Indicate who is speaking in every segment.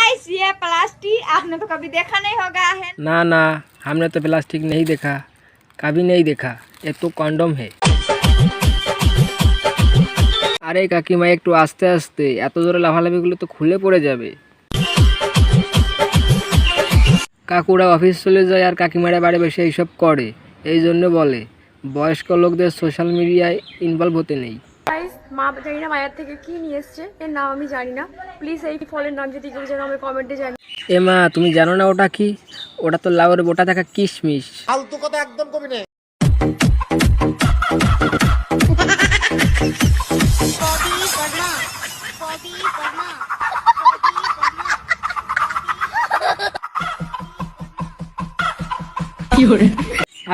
Speaker 1: Guys ये plastic आपने तो कभी देखा नहीं होगा है
Speaker 2: ना ना, हमने तो प्लास्टिक नहीं देखा, कभी नहीं देखा। ये तो कॉन्डम है। আরে কাকিমা একটু আস্তে আস্তে, এত জোরে লাফালাফি করলে তো খুলে পড়ে যাবে। কাকুরা অফিস চলে যায় আর কাকিমারা বাড়ি বসে এইসব করে, এই জন্য বলে বয়স্ক লোকদের সোশ্যাল মিডিয়ায় ইনভলভ হতে নেই।
Speaker 3: গাইস মা জানি না মায়ের থেকে কি নিয়ে এসছে, এর নাম আমি জানি না। প্লিজ এই ফলের নাম যদি কেউ জানো আমি কমেন্টে জানি।
Speaker 2: এ মা, তুমি জানো না ওটা কি? ওটা তো লাউয়ের বোটা থাকা কিশমিশ।
Speaker 4: ফালতু কথা একদম কবি না।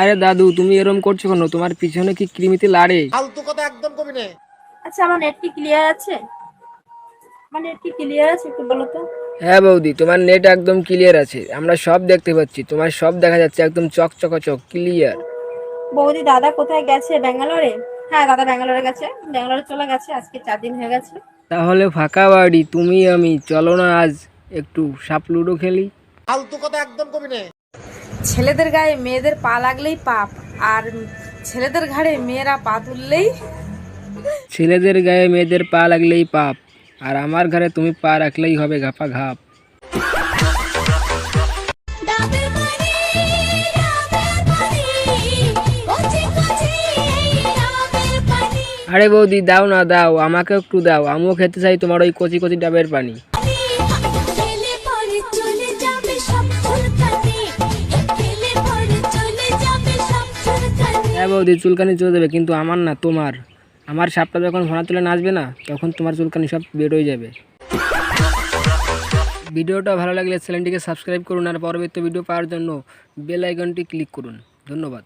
Speaker 2: আরে দাদু, তুমি এরম করছো কেন? তোমার পিছনে কি কৃমিতে লাড়ে?
Speaker 4: ফালতু কথা একদম কবি না।
Speaker 3: আচ্ছা আমার নেট কি ক্লিয়ার আছে? আমার নেট কি ক্লিয়ার আছে একটু বলো তো।
Speaker 2: হ্যাঁ বৌদি, তোমার নেট একদম ক্লিয়ার আছে, আমরা সব দেখতে পাচ্ছি, তোমার সব দেখা যাচ্ছে, একদম চকচকাচক ক্লিয়ার।
Speaker 3: বৌদি দাদা কোথায় গেছে? ব্যাঙ্গালোরে? হ্যাঁ দাদা ব্যাঙ্গালোরে গেছে, ব্যাঙ্গালোরে চলে গেছে, আজকে 4 দিন হয়ে গেছে।
Speaker 2: তাহলে ফাঁকা বাড়ি তুমি আমি, চলো না আজ একটু সাপ লুডো খেলি।
Speaker 4: ফালতু কথা একদম কবি না।
Speaker 1: ছেলেদের গায়ে মেয়েদের পা লাগলেই পাপ, আর ছেলেদের ঘাড়ে মেয়েরা পা তুললেই
Speaker 2: ছেলেদের গায়ে মেয়েদের পা লাগলেই পাপ, আর আমার ঘরে তুমি পা রাখলেই হবে ঘাপা ঘাপ। আরে বৌদি দাও না, দাও আমাকে একটু দাও, আমিও খেতে চাই তোমার ওই কচি কচি ডাবের পানি। হ্যাঁ বৌদি, চুলকানি চলে যাবে, কিন্তু আমার না, তোমার। আমার সাপটা যখন ঘোড়া তুলে নাচবে না, তখন তোমার চুলকানি সব বের হয়ে যাবে। ভিডিওটা ভালো লাগলে চ্যানেলটিকে সাবস্ক্রাইব করুন, আর পরবর্তী ভিডিও পাওয়ার জন্য বেল আইকনটি ক্লিক করুন। ধন্যবাদ।